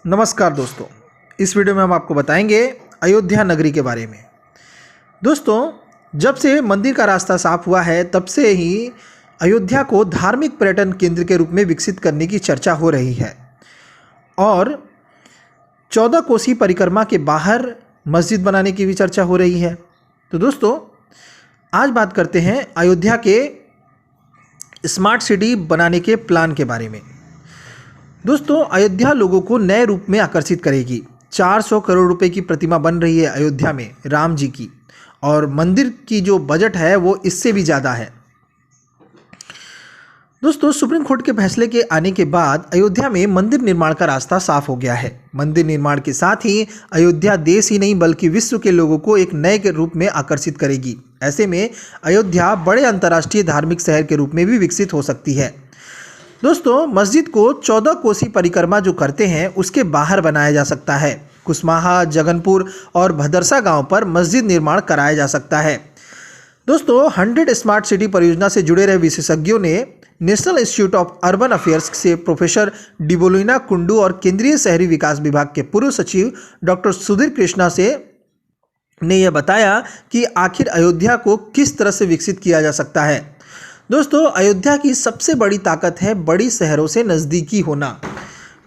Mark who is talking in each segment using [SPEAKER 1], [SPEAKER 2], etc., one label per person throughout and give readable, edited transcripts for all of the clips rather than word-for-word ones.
[SPEAKER 1] नमस्कार दोस्तों, इस वीडियो में हम आपको बताएंगे अयोध्या नगरी के बारे में। दोस्तों, जब से मंदिर का रास्ता साफ हुआ है तब से ही अयोध्या को धार्मिक पर्यटन केंद्र के रूप में विकसित करने की चर्चा हो रही है और 14 कोसी परिक्रमा के बाहर मस्जिद बनाने की भी चर्चा हो रही है। तो दोस्तों, आज बात करते हैं अयोध्या के स्मार्ट सिटी बनाने के प्लान के बारे में। दोस्तों, अयोध्या लोगों को नए रूप में आकर्षित करेगी। 400 करोड़ रुपए की प्रतिमा बन रही है अयोध्या में राम जी की, और मंदिर की जो बजट है वो इससे भी ज़्यादा है। दोस्तों, सुप्रीम कोर्ट के फैसले के आने के बाद अयोध्या में मंदिर निर्माण का रास्ता साफ हो गया है। मंदिर निर्माण के साथ ही अयोध्या देश ही नहीं बल्कि विश्व के लोगों को एक नए के रूप में आकर्षित करेगी। ऐसे में अयोध्या बड़े अंतर्राष्ट्रीय धार्मिक शहर के रूप में भी विकसित हो सकती है। दोस्तों, मस्जिद को 14 कोसी परिक्रमा जो करते हैं उसके बाहर बनाया जा सकता है। कुसमाहा, जगनपुर और भदरसा गांव पर मस्जिद निर्माण कराया जा सकता है। दोस्तों, 100 स्मार्ट सिटी परियोजना से जुड़े रहे विशेषज्ञों ने national institute of urban affairs से प्रोफेसर डिबोलिना कुंडू और केंद्रीय शहरी विकास विभाग के पूर्व सचिव डॉक्टर सुधीर कृष्णा ने यह बताया कि आखिर अयोध्या को किस तरह से विकसित किया जा सकता है। दोस्तों, अयोध्या की सबसे बड़ी ताकत है बड़ी शहरों से नज़दीकी होना।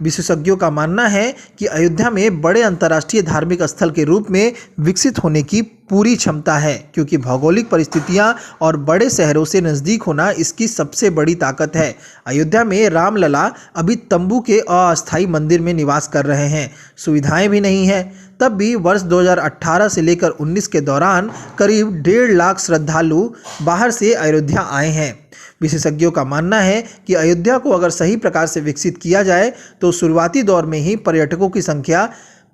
[SPEAKER 1] विशेषज्ञों का मानना है कि अयोध्या में बड़े अंतर्राष्ट्रीय धार्मिक स्थल के रूप में विकसित होने की पूरी क्षमता है, क्योंकि भौगोलिक परिस्थितियां और बड़े शहरों से नज़दीक होना इसकी सबसे बड़ी ताकत है। अयोध्या में रामलला अभी तंबू के अस्थायी मंदिर में निवास कर रहे हैं, सुविधाएं भी नहीं है। तब भी वर्ष 2018 से लेकर 19 के दौरान करीब 1.5 लाख श्रद्धालु बाहर से अयोध्या आए हैं। विशेषज्ञों का मानना है कि अयोध्या को अगर सही प्रकार से विकसित किया जाए तो शुरुआती दौर में ही पर्यटकों की संख्या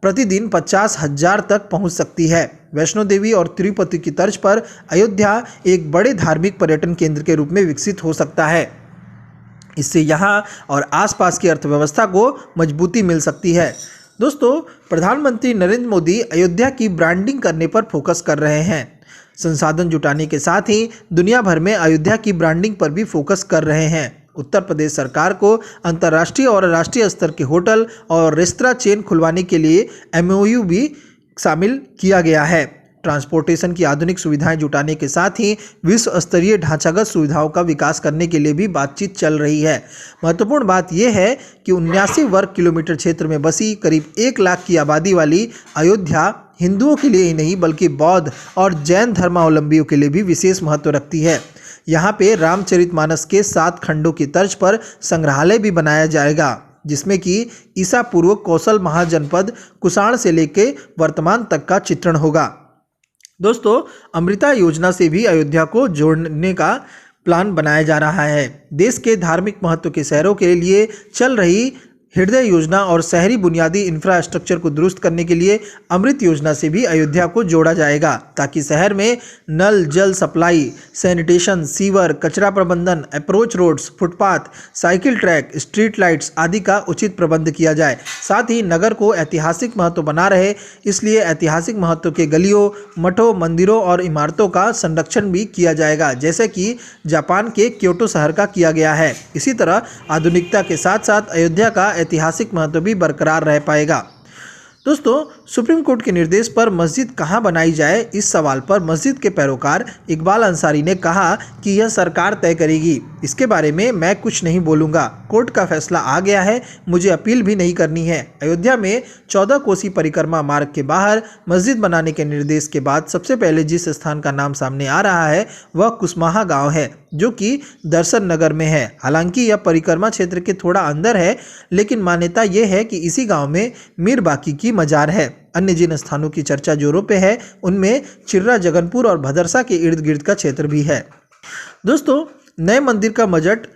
[SPEAKER 1] प्रतिदिन 50,000 तक पहुंच सकती है। वैष्णो देवी और तिरुपति की तर्ज पर अयोध्या एक बड़े धार्मिक पर्यटन केंद्र के रूप में विकसित हो सकता है। इससे यहाँ और आसपास की अर्थव्यवस्था को मजबूती मिल सकती है। दोस्तों, प्रधानमंत्री नरेंद्र मोदी अयोध्या की ब्रांडिंग करने पर फोकस कर रहे हैं। संसाधन जुटाने के साथ ही दुनिया भर में अयोध्या की ब्रांडिंग पर भी फोकस कर रहे हैं। उत्तर प्रदेश सरकार को अंतर्राष्ट्रीय और राष्ट्रीय स्तर के होटल और रेस्तरां चेन खुलवाने के लिए MOU भी शामिल किया गया है। ट्रांसपोर्टेशन की आधुनिक सुविधाएं जुटाने के साथ ही विश्व स्तरीय ढांचागत सुविधाओं का विकास करने के लिए भी बातचीत चल रही है। महत्वपूर्ण बात यह है कि 79 वर्ग किलोमीटर क्षेत्र में बसी करीब 1 लाख की आबादी वाली अयोध्या हिंदुओं के लिए ही नहीं बल्कि बौद्ध और जैन धर्मावलंबियों के लिए भी विशेष महत्व रखती है। यहाँ पे रामचरितमानस के 7 खंडों की तर्ज पर संग्रहालय भी बनाया जाएगा, जिसमें कि ईसा पूर्व कौशल महाजनपद कुषाण से लेकर वर्तमान तक का चित्रण होगा। दोस्तों, अमृता योजना से भी अयोध्या को जोड़ने का प्लान बनाया जा रहा है। देश के धार्मिक महत्व के शहरों के लिए चल रही हृदय योजना और शहरी बुनियादी इंफ्रास्ट्रक्चर को दुरुस्त करने के लिए अमृत योजना से भी अयोध्या को जोड़ा जाएगा, ताकि शहर में नल जल सप्लाई, सैनिटेशन, सीवर, कचरा प्रबंधन, approach roads, footpath, cycle track, street lights आदि का उचित प्रबंध किया जाए। साथ ही नगर को ऐतिहासिक महत्व बना रहे, इसलिए ऐतिहासिक महत्व के गलियों, मठों, मंदिरों और इमारतों का संरक्षण भी किया जाएगा, जैसे कि जापान के क्योटो शहर का किया गया है। इसी तरह आधुनिकता के साथ साथ अयोध्या का ऐतिहासिक महत्व भी बरकरार रह पाएगा। दोस्तों, सुप्रीम कोर्ट के निर्देश पर मस्जिद कहां बनाई जाए, इस सवाल पर मस्जिद के पैरोकार इकबाल अंसारी ने कहा कि यह सरकार तय करेगी, इसके बारे में मैं कुछ नहीं बोलूंगा। कोर्ट का फैसला आ गया है, मुझे अपील भी नहीं करनी है। अयोध्या में 14 कोसी परिक्रमा मार्ग के बाहर मस्जिद बनाने के निर्देश के बाद सबसे पहले जिस स्थान का नाम सामने आ रहा है वह कुसमाहा गाँव है, जो कि दर्शन नगर में है। हालांकि यह परिक्रमा क्षेत्र के थोड़ा अंदर है, लेकिन मान्यता यह है कि इसी गांव में मीर बाकी की मजार है। अन्य जिन स्थानों की चर्चा जोरों पे है उनमें चिर्रा, जगनपुर और भदरसा के इर्द गिर्द का क्षेत्र भी है। दोस्तों, नए मंदिर का बजट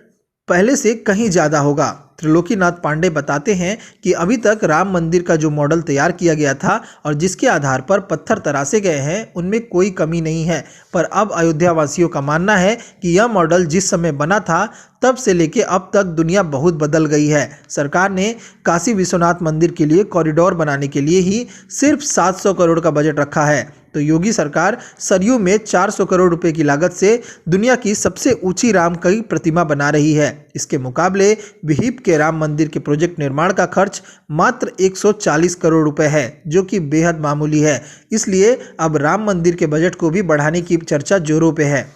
[SPEAKER 1] पहले से कहीं ज़्यादा होगा। त्रिलोकीनाथ पांडे बताते हैं कि अभी तक राम मंदिर का जो मॉडल तैयार किया गया था और जिसके आधार पर पत्थर तराशे गए हैं उनमें कोई कमी नहीं है, पर अब अयोध्या वासियों का मानना है कि यह मॉडल जिस समय बना था तब से लेके अब तक दुनिया बहुत बदल गई है। सरकार ने काशी विश्वनाथ मंदिर के लिए कॉरिडोर बनाने के लिए ही सिर्फ 700 करोड़ का बजट रखा है। तो योगी सरकार सरयू में 400 करोड़ रुपए की लागत से दुनिया की सबसे ऊंची राम की प्रतिमा बना रही है। इसके मुकाबले विहिप के राम मंदिर के प्रोजेक्ट निर्माण का खर्च मात्र 140 करोड़ रुपए है, जो कि बेहद मामूली है। इसलिए अब राम मंदिर के बजट को भी बढ़ाने की चर्चा जोरों पे है।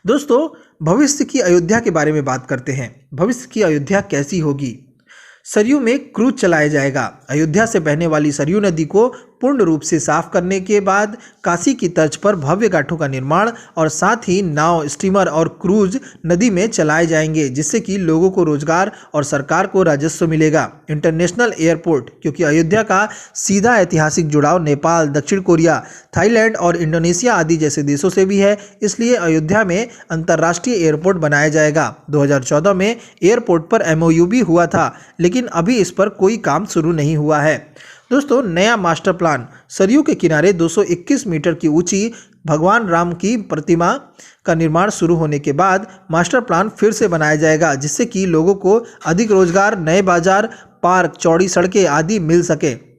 [SPEAKER 1] दोस्तों, भविष्य की अयोध्या के बारे में बात करते हैं। भविष्य की अयोध्या कैसी होगी? सरयू में क्रूज चलाया जाएगा। अयोध्या से बहने वाली सरयू नदी को पूर्ण रूप से साफ करने के बाद काशी की तर्ज पर भव्य घाटों का निर्माण और साथ ही नाव, स्टीमर और क्रूज नदी में चलाए जाएंगे, जिससे कि लोगों को रोजगार और सरकार को राजस्व मिलेगा। इंटरनेशनल एयरपोर्ट, क्योंकि अयोध्या का सीधा ऐतिहासिक जुड़ाव नेपाल, दक्षिण कोरिया, थाईलैंड और इंडोनेशिया आदि जैसे देशों से भी है, इसलिए अयोध्या में अंतर्राष्ट्रीय एयरपोर्ट बनाया जाएगा। 2014 में एयरपोर्ट पर MOU भी हुआ था, लेकिन अभी इस पर कोई काम शुरू नहीं हुआ है। दोस्तों, नया मास्टर प्लान। सरयू के किनारे 221 मीटर की ऊंची भगवान राम की प्रतिमा का निर्माण शुरू होने के बाद मास्टर प्लान फिर से बनाया जाएगा, जिससे कि लोगों को अधिक रोजगार, नए बाजार, पार्क, चौड़ी सड़कें आदि मिल सके।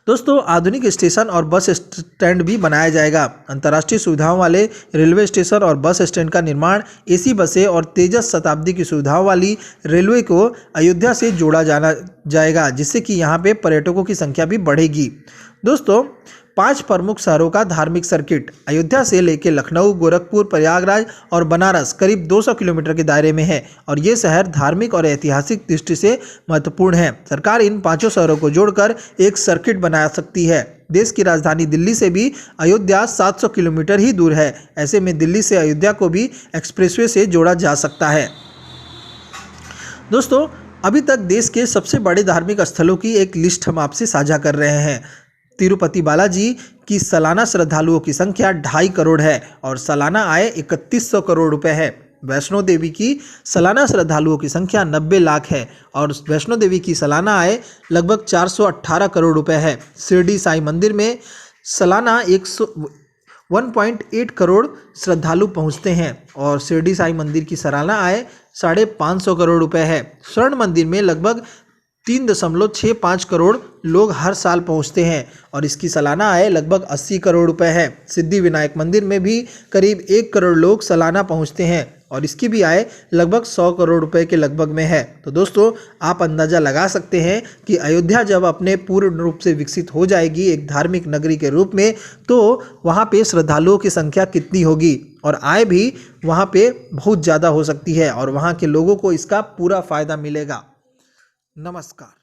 [SPEAKER 1] दोस्तों, आधुनिक स्टेशन और बस स्टैंड भी बनाया जाएगा। अंतर्राष्ट्रीय सुविधाओं वाले रेलवे स्टेशन और बस स्टैंड का निर्माण, AC बसें और तेजस शताब्दी की सुविधाओं वाली रेलवे को अयोध्या से जोड़ा जाएगा, जिससे कि यहाँ पे पर्यटकों की संख्या भी बढ़ेगी। दोस्तों, 5 प्रमुख शहरों का धार्मिक सर्किट। अयोध्या से लेकर लखनऊ, गोरखपुर, प्रयागराज और बनारस करीब 200 किलोमीटर के दायरे में है और ये शहर धार्मिक और ऐतिहासिक दृष्टि से महत्वपूर्ण है। सरकार इन 5 शहरों को जोड़कर एक सर्किट बना सकती है। देश की राजधानी दिल्ली से भी अयोध्या 700 किलोमीटर ही दूर है। ऐसे में दिल्ली से अयोध्या को भी एक्सप्रेसवे से जोड़ा जा सकता है। दोस्तों, अभी तक देश के सबसे बड़े धार्मिक स्थलों की एक लिस्ट हम आपसे साझा कर रहे हैं। तिरुपति बालाजी की सालाना श्रद्धालुओं की संख्या 2.5 करोड़ है और सालाना आय 3100 करोड़ रुपए है। वैष्णो देवी की सालाना श्रद्धालुओं की संख्या 90 लाख है और वैष्णो देवी की सालाना आय लगभग 418 करोड़ रुपए है। शिरडी साईं मंदिर में सालाना 1.8 करोड़ श्रद्धालु पहुंचते हैं और शिरडी साईं मंदिर की सालाना आय 550 करोड़ रुपए है। स्वर्ण मंदिर में लगभग 3.65 करोड़ लोग हर साल पहुंचते हैं और इसकी सालाना आय लगभग 80 करोड़ रुपए है। सिद्धि विनायक मंदिर में भी करीब 1 करोड़ लोग सालाना पहुंचते हैं और इसकी भी आय लगभग 100 करोड़ रुपए के लगभग में है। तो दोस्तों, आप अंदाज़ा लगा सकते हैं कि अयोध्या जब अपने पूर्ण रूप से विकसित हो जाएगी एक धार्मिक नगरी के रूप में, तो वहाँ पे श्रद्धालुओं की संख्या कितनी होगी और आय भी वहाँ पे बहुत ज़्यादा हो सकती है और वहाँ के लोगों को इसका पूरा फ़ायदा मिलेगा। नमस्कार।